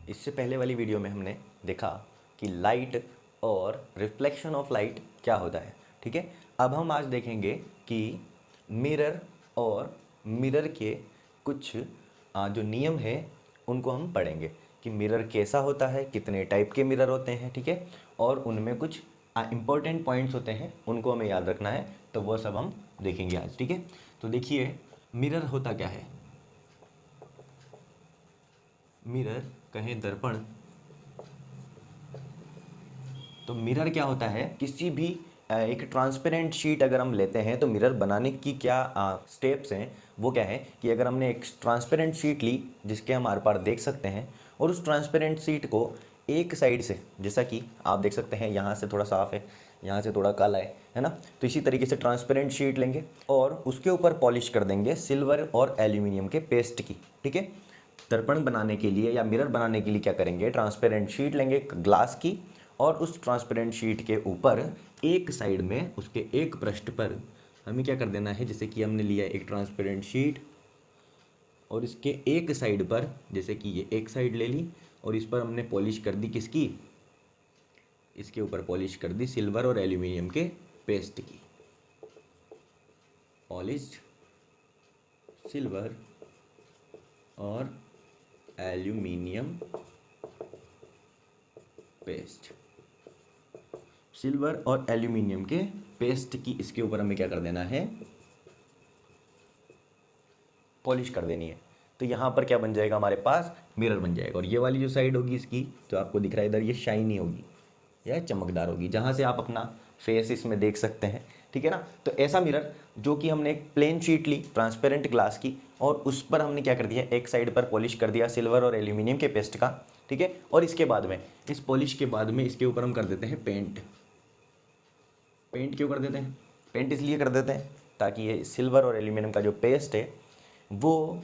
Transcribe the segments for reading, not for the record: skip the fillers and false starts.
इससे पहले वाली वीडियो में हमने देखा कि लाइट और रिफ्लेक्शन ऑफ लाइट क्या होता है। ठीक है, अब हम आज देखेंगे कि मिरर और मिरर के कुछ जो नियम है उनको हम पढ़ेंगे कि मिरर कैसा होता है, कितने टाइप के मिरर होते हैं। ठीक है, और उनमें कुछ इंपॉर्टेंट पॉइंट्स होते हैं, उनको हमें याद रखना है, तो वो सब हम देखेंगे आज। ठीक है, तो देखिए मिरर होता क्या है। मिरर कहें दर्पण, तो मिरर क्या होता है, किसी भी एक ट्रांसपेरेंट शीट अगर हम लेते हैं तो मिरर बनाने की क्या स्टेप्स हैं, वो क्या है कि अगर हमने एक ट्रांसपेरेंट शीट ली जिसके हम आर पार देख सकते हैं और उस ट्रांसपेरेंट शीट को एक साइड से, जैसा कि आप देख सकते हैं यहाँ से थोड़ा साफ है, यहाँ से थोड़ा काला है ना, तो इसी तरीके से ट्रांसपेरेंट शीट लेंगे और उसके ऊपर पॉलिश कर देंगे सिल्वर और एल्यूमिनियम के पेस्ट की। ठीक है, दर्पण बनाने के लिए या मिरर बनाने के लिए क्या करेंगे, ट्रांसपेरेंट शीट लेंगे ग्लास की और उस ट्रांसपेरेंट शीट के ऊपर एक साइड में, उसके एक पृष्ठ पर हमें क्या कर देना है, जैसे कि हमने लिया एक ट्रांसपेरेंट शीट और इसके एक साइड पर, जैसे कि ये एक साइड ले ली और इस पर हमने पॉलिश कर दी किसकी, इसके ऊपर पॉलिश कर दी सिल्वर और एल्यूमिनियम के पेस्ट की। पॉलिश्ड सिल्वर और एल्यूमिनियम पेस्ट, सिल्वर और एल्यूमिनियम के पेस्ट की इसके ऊपर हमें क्या कर देना है, पॉलिश कर देनी है। तो यहाँ पर क्या बन जाएगा, हमारे पास मिरर बन जाएगा। और ये वाली जो साइड होगी इसकी, जो आपको दिख रहा है इधर, ये शाइनी होगी या चमकदार होगी, जहाँ से आप अपना फेस इसमें देख सकते हैं। ठीक है ना, तो ऐसा मिरर जो कि हमने एक प्लेन शीट ली ट्रांसपेरेंट ग्लास की और उस पर हमने क्या कर दिया, एक साइड पर पॉलिश कर दिया सिल्वर और एल्यूमिनियम के पेस्ट का। ठीक है, और इसके बाद में, इस पॉलिश के बाद में इसके ऊपर हम कर देते हैं पेंट। पेंट क्यों कर देते हैं, पेंट इसलिए कर देते हैं ताकि ये सिल्वर और एल्यूमिनियम का जो पेस्ट है वो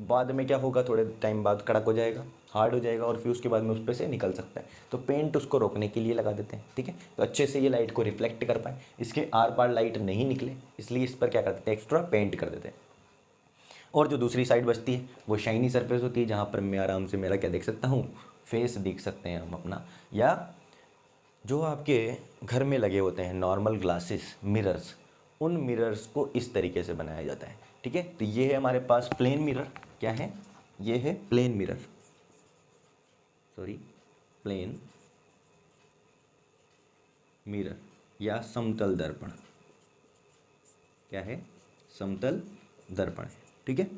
बाद में क्या होगा, थोड़े टाइम बाद कड़क हो जाएगा, हार्ड हो जाएगा और फिर उसके बाद में उस पर से निकल सकता है। तो पेंट उसको रोकने के लिए लगा देते हैं। ठीक है, तो अच्छे से ये लाइट को रिफ्लेक्ट कर पाए, इसके आर पार लाइट नहीं निकले, इसलिए इस पर क्या कर देते हैं, एक्स्ट्रा पेंट कर देते हैं। और जो दूसरी साइड बचती है वो शाइनी सरफेस होती है, जहाँ पर मैं आराम से मेरा क्या देख सकता हूँ, फेस देख सकते हैं हम अपना। या जो आपके घर में लगे होते हैं नॉर्मल ग्लासेस मिरर्स, उन मिरर्स को इस तरीके से बनाया जाता है। ठीक है, तो ये है हमारे पास प्लेन मिरर। क्या है, ये है plane mirror, sorry plane mirror या समतल दर्पण। क्या है, समतल दर्पण है। ठीक है,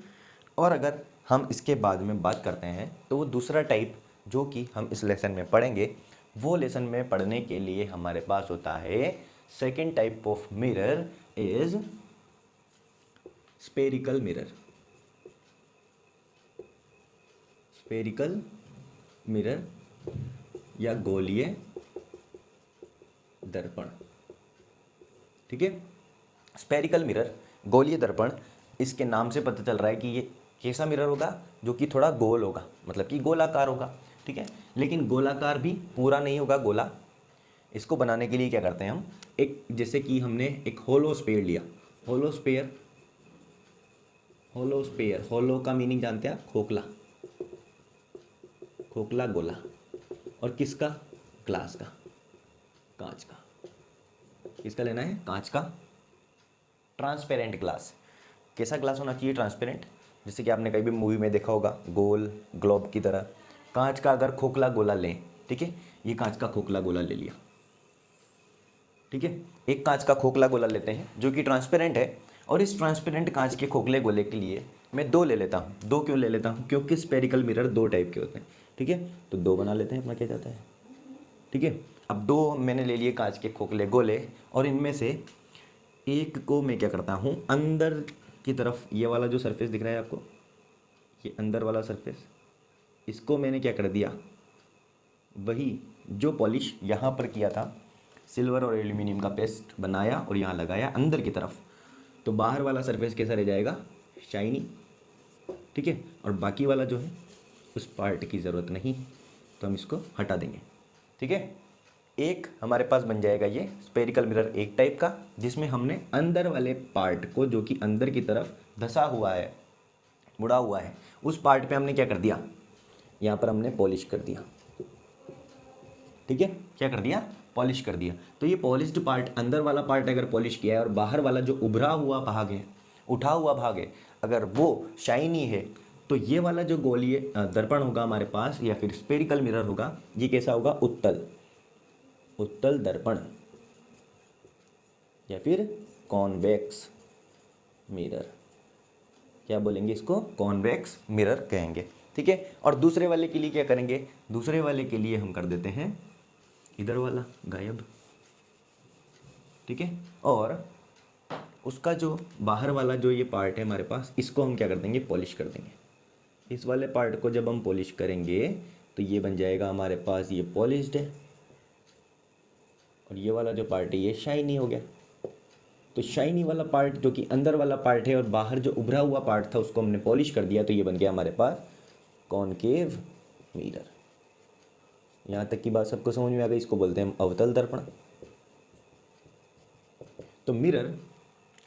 और अगर हम इसके बाद में बात करते हैं तो वो दूसरा टाइप जो कि हम इस लेसन में पढ़ेंगे, वो लेसन में पढ़ने के लिए हमारे पास होता है second type of mirror is spherical mirror. Spherical mirror या गोलीय दर्पण। ठीक है, स्पेरिकल मिरर, गोलीय दर्पण, इसके नाम से पता चल रहा है कि ये कैसा मिरर होगा, जो कि थोड़ा गोल होगा, मतलब कि गोलाकार होगा। ठीक है, लेकिन गोलाकार भी पूरा नहीं होगा गोला। इसको बनाने के लिए क्या करते हैं हम, एक जैसे कि हमने एक होलो स्पेयर लिया, होलो स्पेयर, होलो स्पेयर, होलो का मीनिंग जानते हैं आप, खोखला, खोखला गोला, और किसका, ग्लास का, कांच का। किसका लेना है, कांच का, ट्रांसपेरेंट ग्लास। कैसा ग्लास होना चाहिए, ट्रांसपेरेंट, जैसे कि आपने कहीं भी मूवी में देखा होगा, गोल ग्लोब की तरह। कांच का अगर खोखला गोला लें, ठीक है, ये कांच का खोखला गोला ले लिया। ठीक है, एक कांच का खोखला गोला लेते हैं जो कि ट्रांसपेरेंट है, और इस ट्रांसपेरेंट कांच के खोखले गोले के लिए मैं दो ले लेता हूँ। दो क्यों ले लेता हूँ, क्योंकि स्पेरिकल मिरर दो टाइप के होते हैं। ठीक है, तो दो बना लेते हैं, अपना क्या जाता है। ठीक है, अब दो मैंने ले लिए कांच के खोखले गोले, और इनमें से एक को मैं क्या करता हूँ, अंदर की तरफ, ये वाला जो सरफेस दिख रहा है आपको, ये अंदर वाला सरफेस, इसको मैंने क्या कर दिया, वही जो पॉलिश यहाँ पर किया था, सिल्वर और एल्यूमिनियम का पेस्ट बनाया और यहाँ लगाया अंदर की तरफ, तो बाहर वाला सरफेस कैसा रह जाएगा, शाइनी। ठीक है, और बाकी वाला जो है उस पार्ट की ज़रूरत नहीं, तो हम इसको हटा देंगे। ठीक है, एक हमारे पास बन जाएगा ये स्पेरिकल मिरर एक टाइप का, जिसमें हमने अंदर वाले पार्ट को, जो कि अंदर की तरफ धसा हुआ है, मुड़ा हुआ है, उस पार्ट पे हमने क्या कर दिया, यहाँ पर हमने पॉलिश कर दिया, ठीक है, क्या कर दिया, पॉलिश कर दिया। तो ये पॉलिश्ड पार्ट, अंदर वाला पार्ट अगर पॉलिश किया है और बाहर वाला जो उभरा हुआ भाग है, उठा हुआ भाग है, अगर वो शाइनी है, तो ये वाला जो गोलीय दर्पण होगा हमारे पास या फिर स्पेरिकल मिरर होगा, ये कैसा होगा, उत्तल, उत्तल दर्पण या फिर कॉन्वेक्स मिरर, क्या बोलेंगे इसको, कॉन्वेक्स मिरर कहेंगे, ठीक है। और दूसरे वाले के लिए क्या करेंगे, दूसरे वाले के लिए हम कर देते हैं इधर वाला गायब, ठीक है। और उसका जो बाहर वाला जो ये पार्ट है हमारे पास, इसको हम क्या कर देंगे, पॉलिश कर देंगे। इस वाले पार्ट को जब हम पॉलिश करेंगे तो ये बन जाएगा हमारे पास, ये पॉलिश्ड है, और ये वाला जो पार्ट है ये शाइनी हो गया। तो शाइनी वाला पार्ट जो कि अंदर वाला पार्ट है और बाहर जो उभरा हुआ पार्ट था उसको हमने पॉलिश कर दिया, तो ये बन गया हमारे पास कॉनकेव मिरर। यहाँ तक की बात सबको समझ में आ गई, इसको बोलते हैं हम अवतल दर्पण। तो मिरर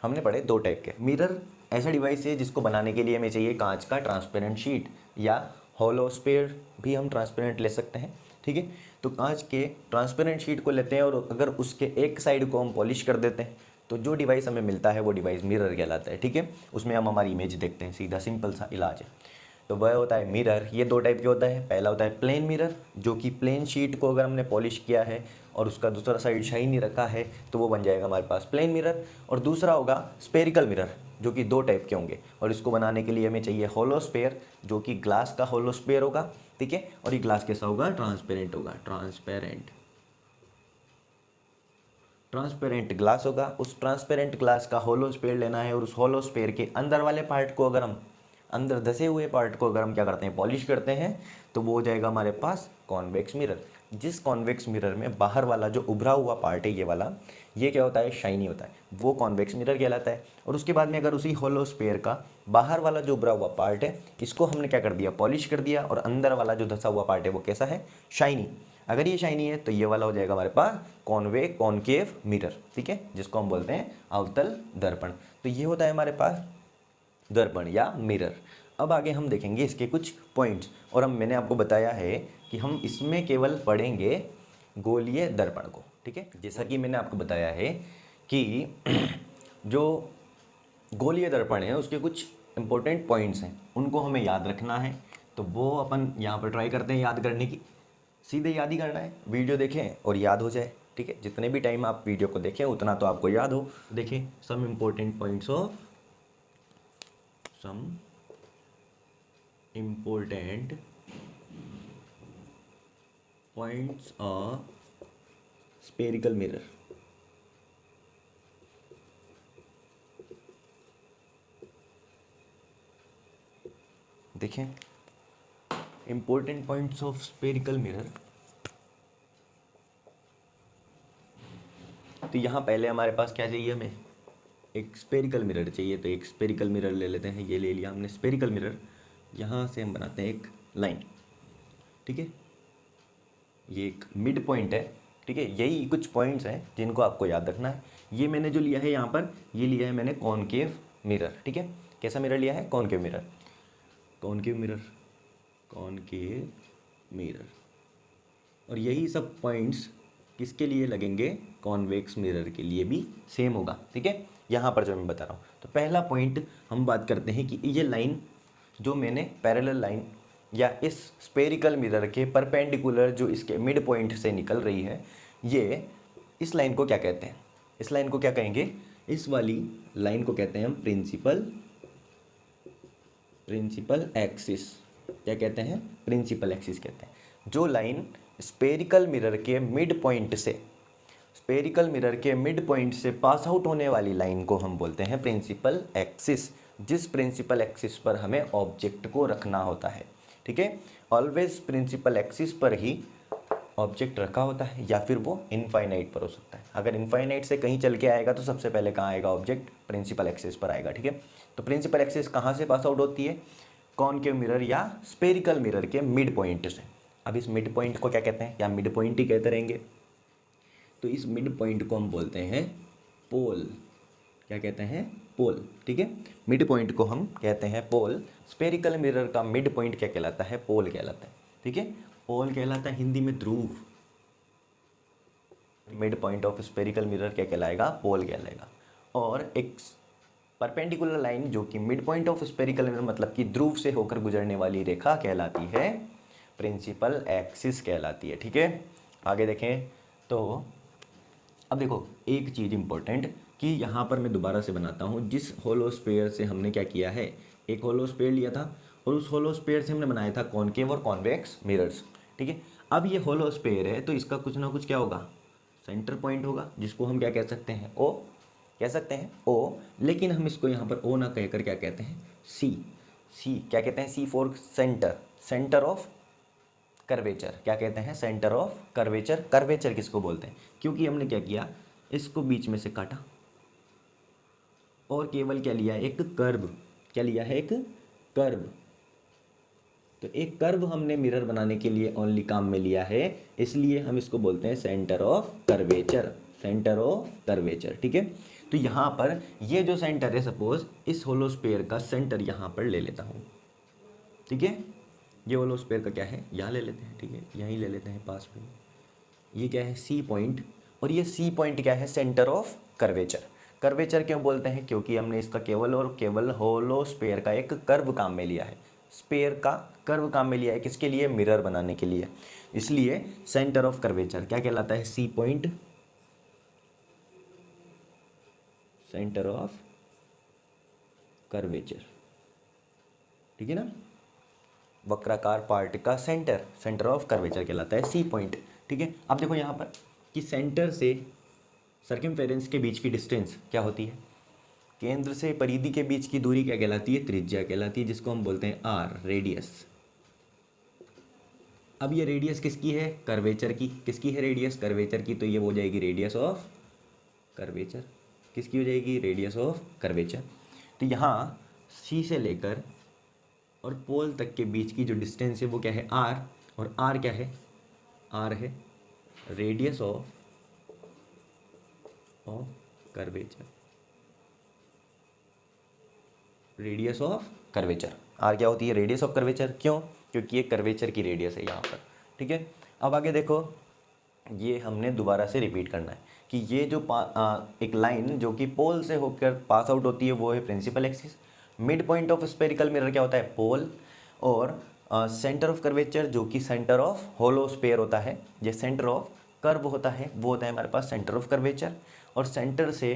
हमने पढ़े दो टाइप के। मिरर ऐसा डिवाइस है जिसको बनाने के लिए हमें चाहिए कांच का ट्रांसपेरेंट शीट या होलोस्फेयर भी हम ट्रांसपेरेंट ले सकते हैं, ठीक है। तो कांच के ट्रांसपेरेंट शीट को लेते हैं और अगर उसके एक साइड को हम पॉलिश कर देते हैं तो जो डिवाइस हमें मिलता है वो डिवाइस मिरर कहलाता है, ठीक है। उसमें हम हमारी इमेज देखते हैं, सीधा सिंपल सा इलाज है। तो वह होता है मिरर। ये दो टाइप के होता है। पहला होता है प्लेन मिरर, जो कि प्लेन शीट को अगर हमने पॉलिश किया है और उसका दूसरा साइड शाइनी रखा है तो वो बन जाएगा हमारे पास प्लेन मिरर। और दूसरा होगा स्पेरिकल मिरर, जो कि दो टाइप के होंगे और इसको बनाने के लिए हमें चाहिए होलोस्फेयर, जो कि ग्लास का होलोस्फेयर होगा, ठीक है। और ये ग्लास कैसा होगा, ट्रांसपेरेंट होगा, ट्रांसपेरेंट ग्लास होगा। उस ट्रांसपेरेंट ग्लास का होलोस्फेयर लेना है और उस होलोस्फेयर के अंदर वाले पार्ट को अगर हम, अंदर धसे हुए पार्ट को अगर हम क्या करते हैं, पॉलिश करते हैं, तो वो हो जाएगा हमारे पास कॉन्वेक्स मिरर। जिस कॉन्वेक्स मिरर में बाहर वाला जो उभरा हुआ पार्ट है, ये वाला, ये क्या होता है, शाइनी होता है, वो कॉन्वेक्स मिरर कहलाता है। और उसके बाद में अगर उसी होलोस्फेयर का बाहर वाला जो उभरा हुआ पार्ट है, इसको हमने क्या कर दिया, पॉलिश कर दिया, और अंदर वाला जो धसा हुआ पार्ट है वो कैसा है, शाइनी। अगर ये शाइनी है तो ये वाला हो जाएगा हमारे पास कॉनकेव मिरर, ठीक है, जिसको हम बोलते हैं अवतल दर्पण। तो ये होता है हमारे पास दर्पण या मिरर। अब आगे हम देखेंगे इसके कुछ पॉइंट्स, और मैंने आपको बताया है कि हम इसमें केवल पढ़ेंगे गोलीय दर्पण को, ठीक है। जैसा कि मैंने आपको बताया है कि जो गोलीय दर्पण है उसके कुछ इंपॉर्टेंट पॉइंट्स हैं, उनको हमें याद रखना है। तो वो अपन यहाँ पर ट्राई करते हैं याद करने की। सीधे याद ही करना है, वीडियो देखें और याद हो जाए, ठीक है। जितने भी टाइम आप वीडियो को देखें उतना तो आपको याद हो। देखें, some important points of some important points of spherical mirror। देखें, important points of spherical mirror। तो यहाँ पहले हमारे पास क्या चाहिए, हमें एक स्पेरिकल मिरर चाहिए। तो एक स्पेरिकल मिरर ले लेते हैं, ये ले लिया हमने स्पेरिकल मिरर। यहाँ से हम बनाते हैं एक लाइन, ठीक है। ये एक मिड पॉइंट है, ठीक है। यही कुछ पॉइंट्स हैं जिनको आपको याद रखना है। ये मैंने जो लिया है यहाँ पर, ये लिया है मैंने कॉनकेव मिरर, ठीक है। कैसा मिरर लिया है, concave mirror, concave mirror, concave mirror. और यही सब पॉइंट्स किसके लिए लगेंगे, कॉन्वेक्स मिरर के लिए भी सेम होगा, ठीक है। यहाँ पर जो मैं बता रहा हूँ, तो पहला पॉइंट हम बात करते हैं कि ये लाइन जो मैंने पैरेलल लाइन या इस स्पेरिकल मिरर के परपेंडिकुलर जो इसके मिड पॉइंट से निकल रही है, ये इस लाइन को क्या कहते हैं, इस लाइन को क्या कहेंगे, इस वाली लाइन को कहते हैं हम प्रिंसिपल एक्सिस। क्या कहते हैं, प्रिंसिपल एक्सिस कहते हैं। जो लाइन स्पेरिकल मिरर के मिड पॉइंट से, स्पेरिकल मिरर के मिड पॉइंट से पास आउट होने वाली लाइन को हम बोलते हैं प्रिंसिपल एक्सिस। जिस प्रिंसिपल एक्सिस पर हमें ऑब्जेक्ट को रखना होता है, ठीक है। ऑलवेज प्रिंसिपल एक्सिस पर ही ऑब्जेक्ट रखा होता है, या फिर वो इनफाइनाइट पर हो सकता है। अगर इनफाइनाइट से कहीं चल के आएगा तो सबसे पहले कहाँ आएगा, ऑब्जेक्ट प्रिंसिपल एक्सिस पर आएगा, ठीक है। तो प्रिंसिपल एक्सिस कहाँ से पास आउट होती है, कॉनकेव मिरर या स्पेरिकल मिरर के मिड पॉइंट से। अब इस मिड पॉइंट को क्या कहते हैं, या मिड पॉइंट ही कहते रहेंगे। तो इस मिड पॉइंट को हम बोलते हैं पोल। क्या कहते हैं, पोल, ठीक है। मिड पॉइंट को हम कहते हैं पोल। स्पेरिकल मिरर का मिड पॉइंट क्या कहलाता है, पोल कहलाता है। ठीक है। पोल कहलाता है हिंदी में ध्रुव, mid point of spherical mirror क्या कहलाएगा, पोल कहलाएगा। और एक परपेंडिकुलर लाइन जो कि mid point of spherical mirror मतलब कि ध्रुव से होकर गुजरने वाली रेखा कहलाती है प्रिंसिपल एक्सिस कहलाती है। ठीक है, आगे देखें तो अब देखो एक चीज़ इंपॉर्टेंट कि यहाँ पर मैं दोबारा से बनाता हूँ, जिस होलोस्फेयर से हमने क्या किया है, एक होलोस्फेयर लिया था और उस होलोस्फेयर से हमने बनाया था कॉनकेव और कॉन्वेक्स मिरर्स। ठीक है, अब ये होलोस्फेयर है तो इसका कुछ ना कुछ क्या होगा, सेंटर पॉइंट होगा, जिसको हम क्या कह सकते हैं, ओ कह सकते हैं, ओ। लेकिन हम इसको यहाँ पर ओ ना कहकर क्या कहते हैं, सी। सी क्या कहते हैं, C for centre, centre of curvature क्या कहते हैं, सेंटर ऑफ कर्वेचर। कर्वेचर किसको बोलते हैं, क्योंकि हमने क्या किया, इसको बीच में से काटा और केवल क्या लिया, एक कर्व, क्या लिया है, एक कर्व। तो एक कर्व हमने मिरर बनाने के लिए ओनली काम में लिया है, इसलिए हम इसको बोलते हैं centre of curvature, centre of curvature. ठीक है, तो यहाँ पर ये जो सेंटर है, सपोज इस होलोस्फेयर का सेंटर यहाँ पर ले लेता हूँ। ठीक है, ये होलोस्फेयर का क्या है, यहाँ ले लेते हैं। ठीक है, यहीं ले लेते हैं पास में। ये क्या है, सी पॉइंट, और ये सी पॉइंट क्या है, सेंटर ऑफ कर्वेचर। कर्वेचर क्यों बोलते हैं, क्योंकि हमने इसका केवल और केवल होलोस्फेयर का एक कर्व काम में लिया है, स्पेयर का कर्व काम में लिया है, किसके लिए, मिरर बनाने के लिए। इसलिए सेंटर ऑफ कर्वेचर क्या कहलाता है, C point, centre of curvature. ठीक है ना, वक्राकार पार्ट का सेंटर, सेंटर ऑफ कर्वेचर कहलाता है सी पॉइंट। ठीक है, अब देखो यहाँ पर कि सेंटर से सर्कमफेरेंस के बीच की डिस्टेंस क्या होती है, केंद्र से परिधि के बीच की दूरी क्या कहलाती है, त्रिज्या कहलाती है, जिसको हम बोलते हैं आर, रेडियस। अब ये रेडियस किसकी है, कर्वेचर की। किसकी है रेडियस, कर्वेचर की, तो ये हो जाएगी रेडियस ऑफ कर्वेचर। किसकी हो जाएगी, रेडियस ऑफ कर्वेचर। तो यहाँ सी से लेकर और पोल तक के बीच की जो डिस्टेंस है वो क्या है, आर, और आर क्या है, आर है radius of curvature, radius of curvature. R क्या होती है, रेडियस ऑफ कर्वेचर। क्यों, क्योंकि ये कर्वेचर की रेडियस है यहाँ पर। ठीक है, अब आगे देखो, ये हमने दोबारा से रिपीट करना है कि ये जो एक लाइन जो कि पोल से होकर पास आउट होती है वो है principal axis. Mid point of spherical mirror क्या होता है, पोल। और सेंटर ऑफ कर्वेचर जो कि सेंटर ऑफ होलोस्फेयर होता है, ये सेंटर ऑफ कर्व होता है, वो होता है हमारे पास सेंटर ऑफ कर्वेचर। और सेंटर से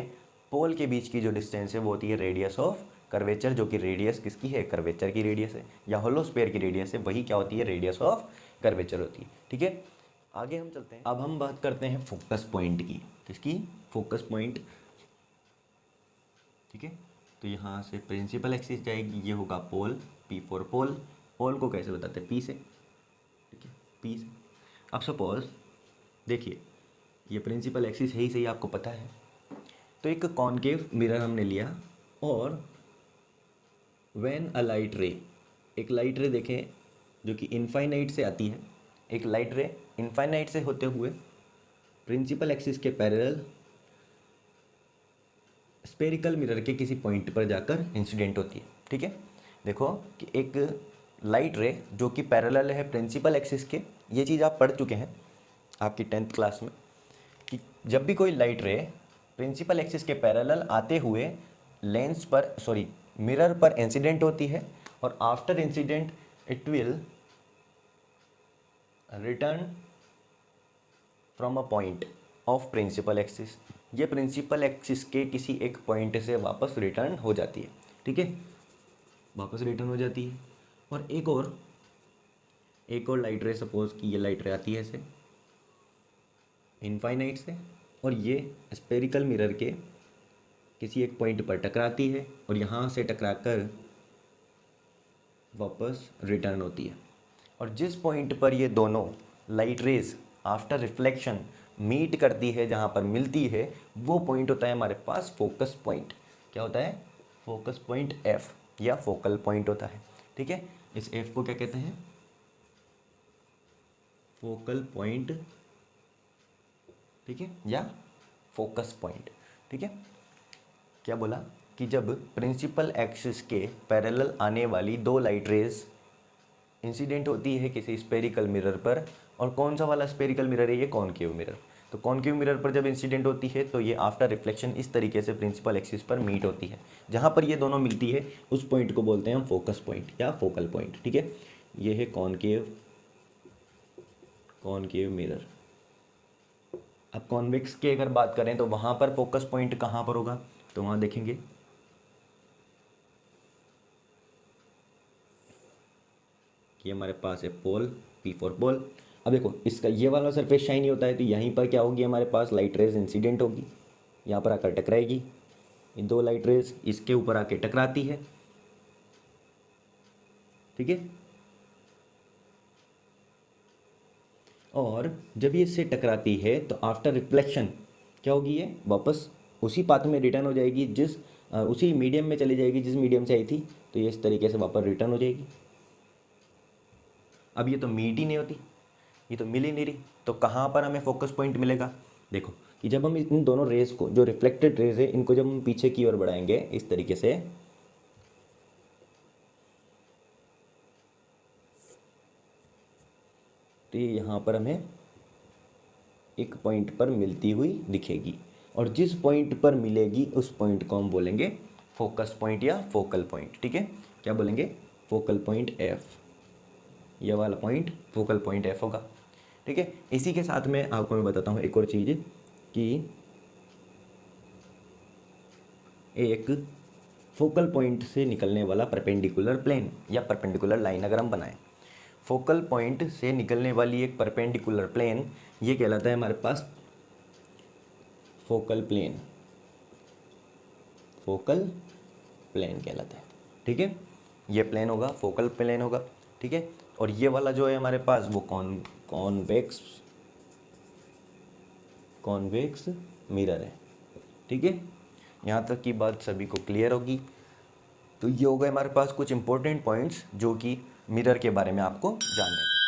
पोल के बीच की जो डिस्टेंस है वो होती है रेडियस ऑफ कर्वेचर, जो कि रेडियस किसकी है, कर्वेचर की रेडियस है, या होलोस्फेयर की रेडियस है, वही क्या होती है, रेडियस ऑफ कर्वेचर होती है। ठीक है, आगे हम चलते हैं। अब हम बात करते हैं फोकस पॉइंट की। किसकी, फोकस पॉइंट। ठीक है, तो यहाँ से प्रिंसिपल एक्सिस जाएगी, ये होगा पोल, पी फॉर पोल। पोल को कैसे बताते हैं, पी से। ठीक है, पी से। अब सपोज देखिए, ये प्रिंसिपल एक्सिस है ही सही, आपको पता है। तो एक कॉनकेव मिरर हमने लिया और व्हेन अ लाइट रे, एक लाइट रे देखें जो कि इनफाइनाइट से आती है, एक लाइट रे इनफाइनाइट से होते हुए प्रिंसिपल एक्सिस के पैरेलल स्पेरिकल मिरर के किसी पॉइंट पर जाकर इंसिडेंट होती है। ठीक है, देखो कि एक लाइट रे जो कि पैरेलल है प्रिंसिपल एक्सिस के, ये चीज़ आप पढ़ चुके हैं आपकी 10th क्लास में, कि जब भी कोई लाइट रे प्रिंसिपल एक्सिस के पैरेलल आते हुए लेंस पर, सॉरी मिरर पर इंसिडेंट होती है, और after incident it will return from a point of principal axis, ये प्रिंसिपल एक्सिस के किसी एक पॉइंट से वापस रिटर्न हो जाती है। ठीक है, वापस रिटर्न हो जाती है। और एक और लाइट रे, सपोज कि ये लाइट रे आती है ऐसे इनफाइनाइट से, और ये स्पेरिकल मिरर के किसी एक पॉइंट पर टकराती है, और यहाँ से टकराकर वापस रिटर्न होती है। और जिस पॉइंट पर ये दोनों light rays after reflection meet करती है, जहाँ पर मिलती है, वो पॉइंट होता है हमारे पास फोकस पॉइंट। क्या होता है, फोकस पॉइंट एफ, या फोकल पॉइंट होता है। ठीक है, इस एफ को क्या कहते हैं, फोकल पॉइंट। ठीक है, या फोकस पॉइंट। ठीक है, क्या बोला कि जब प्रिंसिपल एक्सिस के पैरेलल आने वाली दो लाइट रेज इंसिडेंट होती है किसी स्पेरिकल मिरर पर, और कौन सा वाला स्पेरिकल मिरर है, ये कॉनकेव मिरर। तो कॉनकेव मिरर पर जब इंसिडेंट होती है तो ये आफ्टर रिफ्लेक्शन इस तरीके से प्रिंसिपल एक्सिस पर मीट होती है। जहाँ पर ये दोनों मिलती है उस पॉइंट को बोलते हैं हम फोकस पॉइंट या फोकल पॉइंट, ठीक है। ये है कॉनकेव मिरर। अब कॉन्वेक्स की अगर बात करें तो वहाँ पर फोकस पॉइंट कहाँ पर होगा, तो वहाँ देखेंगे कि हमारे पास है पोल, P फॉर पोल। अब देखो इसका ये वाला सरफेस शाइनी होता है तो यहीं पर क्या होगी, हमारे पास लाइट रेज इंसिडेंट होगी, यहाँ पर आकर टकराएगी, ये दो लाइट रेज इसके ऊपर आके टकराती है, ठीक है। और जब ये इससे टकराती है तो आफ्टर रिफ्लेक्शन क्या होगी, ये वापस उसी पाथ में रिटर्न हो जाएगी, उसी मीडियम में चली जाएगी जिस मीडियम से आई थी। तो ये इस तरीके से वापस रिटर्न हो जाएगी। अब ये तो मीट ही नहीं होती, ये तो मिल ही नहीं रही, तो कहाँ पर हमें फोकस पॉइंट मिलेगा। देखो कि जब हम इन दोनों रेज को, जो रिफ्लेक्टेड रेज है, इनको जब हम पीछे की ओर बढ़ाएंगे इस तरीके से, तो ये यहाँ पर हमें एक पॉइंट पर मिलती हुई दिखेगी, और जिस पॉइंट पर मिलेगी उस पॉइंट को हम बोलेंगे फोकस पॉइंट या फोकल पॉइंट, ठीक है। क्या बोलेंगे, फोकल पॉइंट एफ। ये वाला पॉइंट फोकल पॉइंट एफ होगा, ठीक है। इसी के साथ में आपको मैं बताता हूँ एक और चीज़ कि एक फोकल पॉइंट से निकलने वाला परपेंडिकुलर प्लेन या परपेंडिकुलर लाइन अगर हम बनाएं, फोकल पॉइंट से निकलने वाली एक परपेंडिकुलर प्लेन, ये कहलाता है हमारे पास फोकल प्लेन। फोकल प्लेन कहलाता है, ठीक है। ये प्लेन होगा, फोकल प्लेन होगा, ठीक है। और ये वाला जो है हमारे पास वो कॉन्वेक्स मिरर है, ठीक है। यहाँ तक की बात सभी को क्लियर होगी। तो ये हो गए हमारे पास कुछ इंपॉर्टेंट पॉइंट्स जो कि मिरर के बारे में आपको जानने थे।